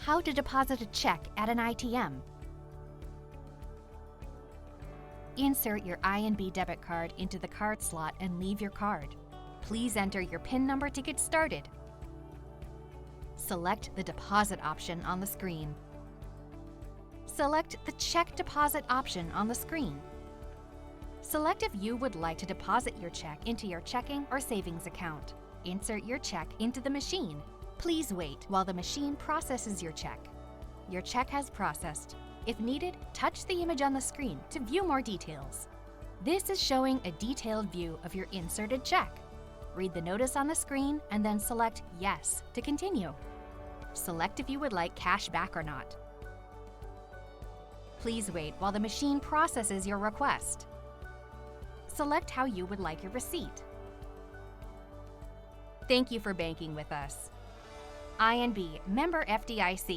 How to deposit a check at an ITM. Insert your INB debit card into the card slot and leave your card. Please enter your PIN number to get started. Select the deposit option on the screen. Select the check deposit option on the screen. Select if you would like to deposit your check into your checking or savings account. Insert your check into the machine. Please wait while the machine processes your check. Your check has processed. If needed, touch the image on the screen to view more details. This is showing a detailed view of your inserted check. Read the notice on the screen and then select Yes to continue. Select if you would like cash back or not. Please wait while the machine processes your request. Select how you would like your receipt. Thank you for banking with us. INB, member FDIC.